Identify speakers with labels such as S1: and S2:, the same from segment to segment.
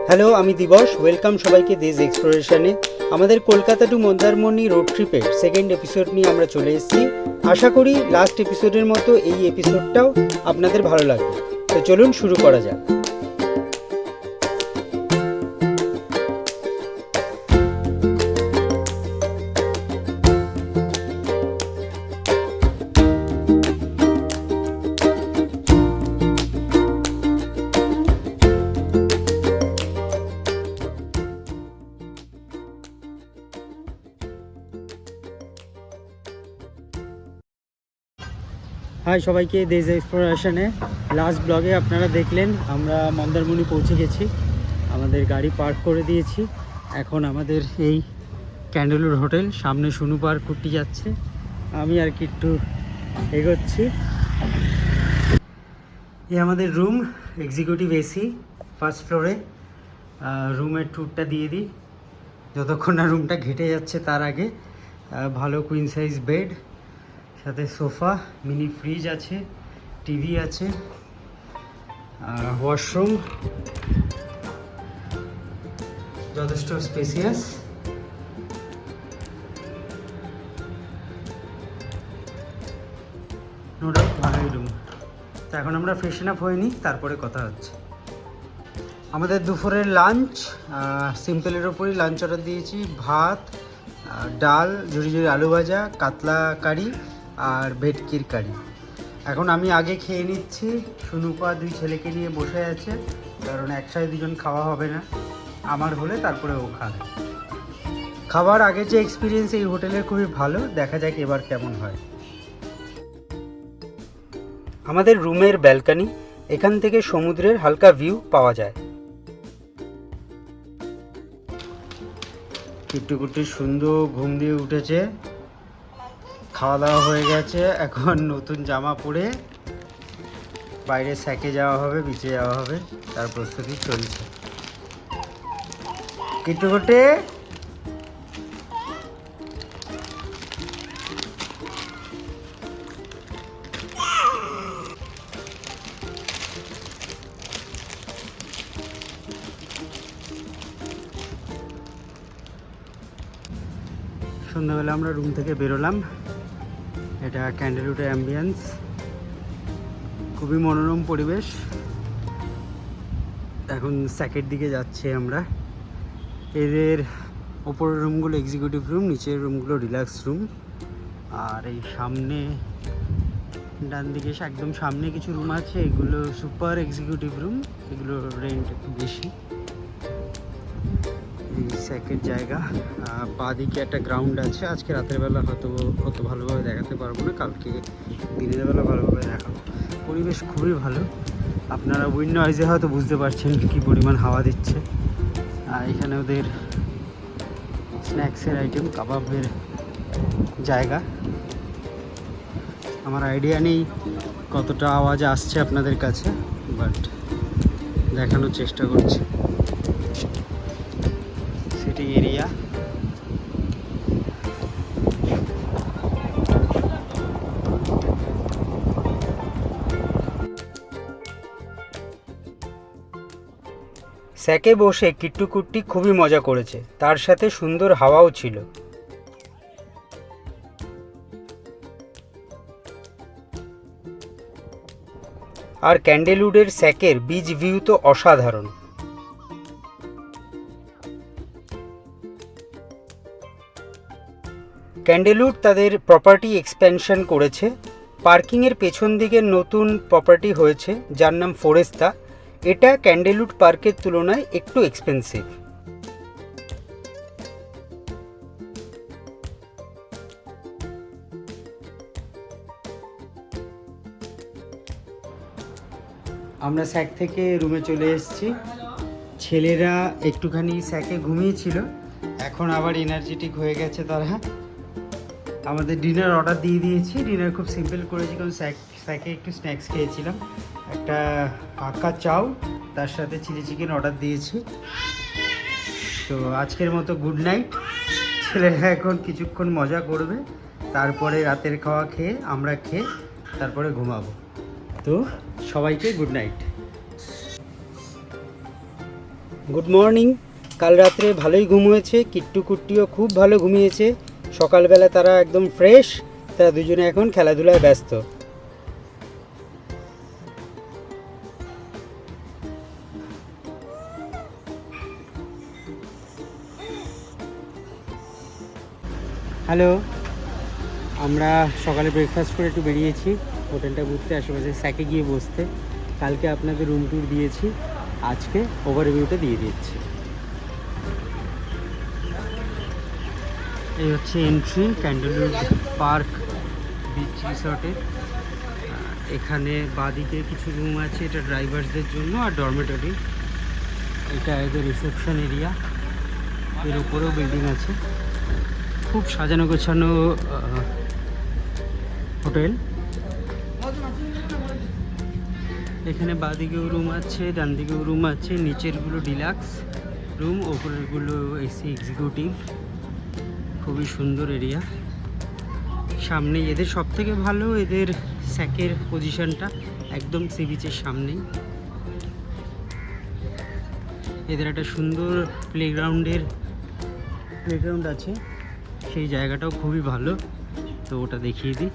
S1: Hello, আমি দিবস। Welcome সবাইকে দেশ এক্সপ্লোরেশনে। আমাদের কলকাতা টু মন্দারমণি রোড ট্রিপের সেকেন্ড এপিসোড নিয়ে আমরা চলে এসেছি। আশা করি লাস্ট এপিসোডের মতো এই এপিসোডটাও আপনাদের ভালো লাগবে। তো চলুন শুরু করা যাক। হাই সবাইকে, দেশ এক্সপ্লোরেশনে লাস্ট ব্লগে আপনারা দেখলেন আমরা মন্দারমণি পৌঁছে গেছি। আমাদের গাড়ি পার্ক করে দিয়েছি। এখন আমাদের এই ক্যান্ডেলউড হোটেল, সামনে সুনু পার্ক কুটি যাচ্ছে, আমি আর কি একটু এগোচ্ছি। এই আমাদের রুম, এক্সিকিউটিভ এসি, ফার্স্ট ফ্লোরে। রুমের ট্যুরটা দিয়ে দিই যতক্ষণ না রুমটা ঘেটে যাচ্ছে তার আগে। ভালো কুইন সাইজ বেড, সাথে সোফা, মিনি ফ্রিজ আছে, টিভি আছে, ওয়াশরুম যথেষ্ট স্পেসিয়াস। নো ডাউট ভালোই রুম। তো এখন আমরা ফ্রেশন আপ হয়ে নিই, তারপরে কথা হচ্ছে। আমাদের দুপুরের লাঞ্চ সিম্পলের ওপরই লাঞ্চ অর্ডার দিয়েছি। ভাত, ডাল, ঝুড়ি ঝুড়ি আলু ভাজা, কাতলা কারি আর ভেটকির কারি। এখন আমি আগে খেয়ে নিচ্ছি। সুনুপা দুই ছেলেকে নিয়ে বসে আছে, কারণ একসাথে দুজন খাওয়া হবে না, আমার হলে তারপরে ও খাবে। খাবার আগে যে এক্সপিরিয়েন্স এই হোটেলের খুবই ভালো, দেখা যাক এবার কেমন হয়। আমাদের রুমের ব্যালকনি, এখান থেকে সমুদ্রের হালকা ভিউ পাওয়া যায়। কিট্টুকুট্টি সুন্দর ঘুম দিয়ে উঠেছে, খাওয়া দাওয়া হয়ে গেছে। এখন নতুন জামা পরে বাইরে স্যাকে যাওয়া হবে, বিচে যাওয়া হবে, তার প্রস্তুতি চলছে। কিট্টুকুট্টি সন্ধ্যাবেলা আমরা রুম থেকে বেরোলাম। এটা ক্যান্ডেলউডের অ্যাম্বিয়েন্স, খুবই মনোরম পরিবেশ। এখন স্যাকের দিকে যাচ্ছে আমরা। এদের ওপরের রুমগুলো এক্সিকিউটিভ রুম, নিচের রুমগুলো রিল্যাক্স রুম। আর এই সামনে ডান দিকে একদম সামনে কিছু রুম আছে, এগুলো সুপার এক্সিকিউটিভ রুম, এগুলো রেন্ট একটু বেশি। এই স্যাকের জায়গা, বাঁ দিকে একটা গ্রাউন্ড আছে। আজকে রাতের বেলা হয়তো অত ভালোভাবে দেখাতে পারবো না, কালকে দিনের বেলা ভালোভাবে দেখাবো। পরিবেশ খুবই ভালো, আপনারা উইন্ড নয়েজে হয়তো বুঝতে পারছেন কী পরিমাণ হাওয়া দিচ্ছে। আর এখানে ওদের স্ন্যাক্সের আইটেম, কাবাবের জায়গা। আমার আইডিয়া নেই কতটা আওয়াজ আসছে আপনাদের কাছে, বাট দেখানোর চেষ্টা করছি। সিটি এরিয়া, স্যাকে বসে কিট্টুকুট্টি খুবই মজা করেছে, তার সাথে সুন্দর হাওয়াও ছিল। আর ক্যান্ডেলউডের স্যাকের বিচ ভিউ তো অসাধারণ। ক্যান্ডেলউড তাদের প্রপার্টি এক্সপ্যানশন করেছে। পার্কিংয়ের পেছন দিকে নতুন প্রপার্টি হয়েছে যার নাম ফোরেস্তা। এটা ক্যান্ডেলউড পার্কের তুলনায় একটু এক্সপেন্সিভ। আমরা স্যাক থেকে রুমে চলে এসেছি। ছেলেরা একটুখানি স্যাকে ঘুমিয়েছিল, এখন আবার এনার্জেটিক হয়ে গেছে তারা। আমাদের ডিনার অর্ডার দিয়ে দিয়েছি। ডিনার খুব সিম্পল করেছি, কারণ স্যাকে একটু স্ন্যাক্স খেয়েছিলাম। একটা পাকা চাউ, তার সাথে চিলি চিকেন অর্ডার দিয়েছি। তো আজকের মতো গুড নাইট। ছেলেরা এখন কিছুক্ষণ মজা করবে, তারপরে রাতের খাওয়া খেয়ে আমরা খেয়ে তারপরে ঘুমাবো। তো সবাইকে গুড নাইট। Good morning. কাল রাত্রে ভালোই ঘুম হয়েছে, কিট্টু কুট্টিও খুব ভালো ঘুমিয়েছে। সকালবেলা তারা একদম ফ্রেশ, তারা দুজনে এখন খেলাধুলায় ব্যস্ত। হ্যালো, আমরা সকালে ব্রেকফাস্ট করে একটু বেরিয়েছি হোটেলটা ঘুরতে, আশেপাশে স্যাকে গিয়ে বসতে। কালকে আপনাদের রুম ট্যুর দিয়েছি, আজকে ওভারভিউটা দিয়ে দিচ্ছি। এই হচ্ছে এন্ট্রি ক্যান্ডেলউড পার্ক বিচ রিসর্টে। এখানে বাদিকে কিছু রুম আছে, এটা ড্রাইভার্সদের জন্য, আর ডরমেটরি। এটা এদের রিসেপশন এরিয়া, এর উপরেও বিল্ডিং আছে। খুব সাজানো গোছানো হোটেল। এখানে বাদিকেও রুম আছে, ডান দিকেও রুম আছে। নিচেরগুলো ডিলাক্স রুম, ওপরেরগুলো এসি এক্সিকিউটিভ। খুবই সুন্দর এরিয়া। সামনে এদের সব থেকে ভালো, এদের স্যাকের পজিশনটা একদম সি বিচের সামনেই। এদের একটা সুন্দর প্লেগ্রাউন্ড আছে, সেই জায়গাটাও খুবই ভালো, তো ওটা দেখিয়ে দিই।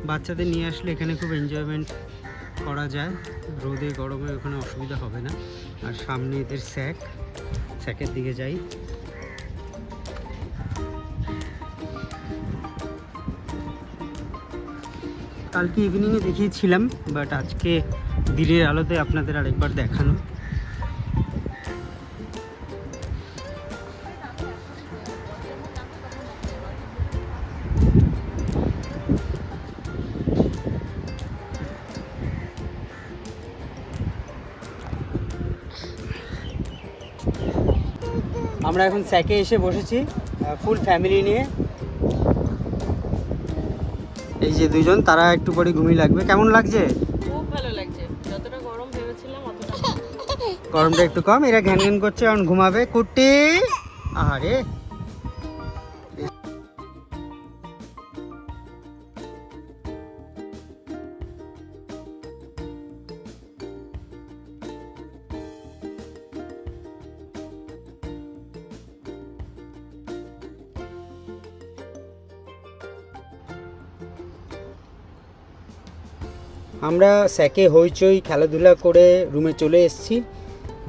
S1: বাচ্চাদের নিয়ে আসলে এখানে খুব এনজয়মেন্ট করা যায়, রোদে গরমে ওখানে অসুবিধা হবে না। আর সামনে এদের স্যাকের দিকে যাই। কালকে ইভিনিংয়ে দেখিয়েছিলাম, বাট আজকে দিনের আলোতে আপনাদের আরেকবার দেখানো। আমরা এখন স্যাকে এসে বসেছি ফুল ফ্যামিলি নিয়ে। এই যে দুজন, তারা একটু পরে ঘুমিয়ে লাগবে। কেমন লাগছে?
S2: খুব ভালো লাগছে, যতটা গরম ভেবেছিলাম অতটা
S1: গরমটা একটু কম। এরা ঘ্যান ঘ্যান করছে, এখন ঘুমাবে। কুট্টি, আরে আমরা স্যাকে হইচই খেলাধুলা করে রুমে চলে এসেছি।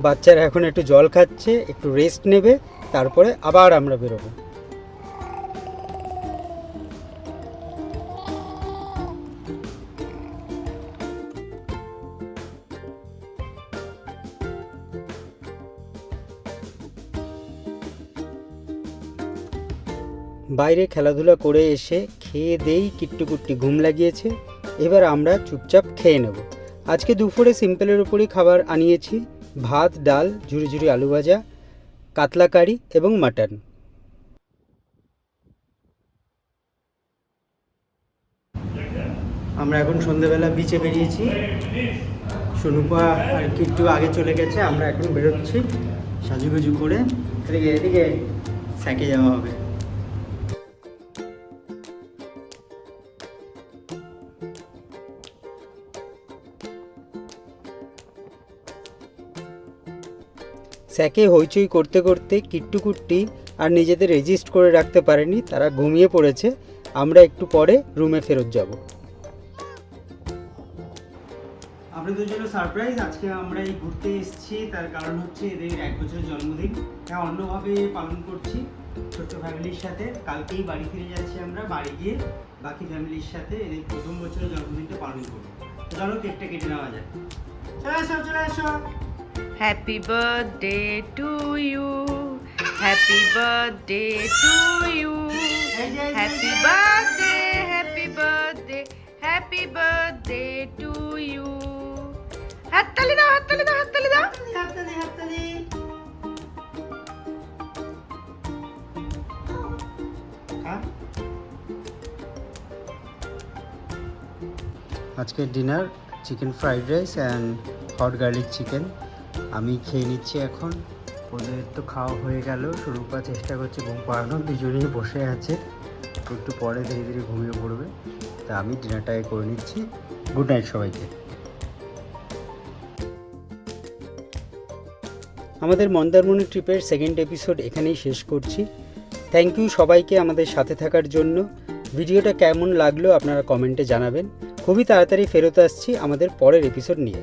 S1: বাচ্চারা এখন একটু জল খাচ্ছে, একটু রেস্ট নেবে, তারপরে আবার আমরা বেরোবো। বাইরে খেলাধুলা করে এসে খেয়ে দেই কিট্টুকুট্টি ঘুম লাগিয়েছে। এবার আমরা চুপচাপ খেয়ে নেব। আজকে দুপুরে সিম্পলের উপরই খাবার আনিয়েছি, ভাত, ডাল, ঝুরি ঝুরি আলু ভাজা, কাতলা কারি এবং মাটন। আমরা এখন সন্ধ্যেবেলা বিচে বেরিয়েছি। সোনুপা আর কিট্টু আগে চলে গেছে, আমরা এখন বেরোচ্ছি সাজুগুজু করে। এদিকে স্যাকে যাওয়া হবে। স্যাকে হইচই করতে করতে কিট্টুকুট্টি আর নিজেদের রেজিস্ট করে রাখতে পারেনি, তারা ঘুমিয়ে পড়েছে। আমরা একটু পরে রুমে ফেরত যাব। আপনাদের জন্য সারপ্রাইজ, আজকে আমরা এই ঘুরতে এসেছি, তার কারণ হচ্ছে এদের 1 বছরের জন্মদিন। হ্যাঁ, অন্যভাবে পালন করছি ছোট্ট ফ্যামিলির সাথে। কালকেই বাড়ি ফিরে যাচ্ছি আমরা, বাড়ি গিয়ে বাকি ফ্যামিলির সাথে এদের 1ম বছরের জন্মদিনটা পালন করবো। চলো কেকটা কেটে নেওয়া যায়। চলে আসো।
S2: Happy birthday to you, happy birthday to you, happy birthday, happy birthday, happy birthday to you. হাততালি দাও, হাততালি দাও, হাততালি দাও,
S1: হাততালি হাততালি। আজকের dinner chicken fried rice and hot garlic chicken. আমি খেয়ে নিচ্ছি এখন। ওদের তো খাওয়া হয়ে গেল, স্বরূপা চেষ্টা করছে ঘুম পাড়ানোর, দুজনেই বসে আছে, একটু পরে ধীরে ধীরে ঘুমিয়ে পড়বে। তা আমি ডিনারটাকে করে নিচ্ছি। গুড নাইট সবাইকে। আমাদের মন্দারমণি ট্রিপের সেকেন্ড এপিসোড এখানেই শেষ করছি। থ্যাংক ইউ সবাইকে আমাদের সাথে থাকার জন্য। ভিডিওটা কেমন লাগলো আপনারা কমেন্টে জানাবেন। খুবই তাড়াতাড়ি ফেরত আসছি আমাদের পরের এপিসোড নিয়ে।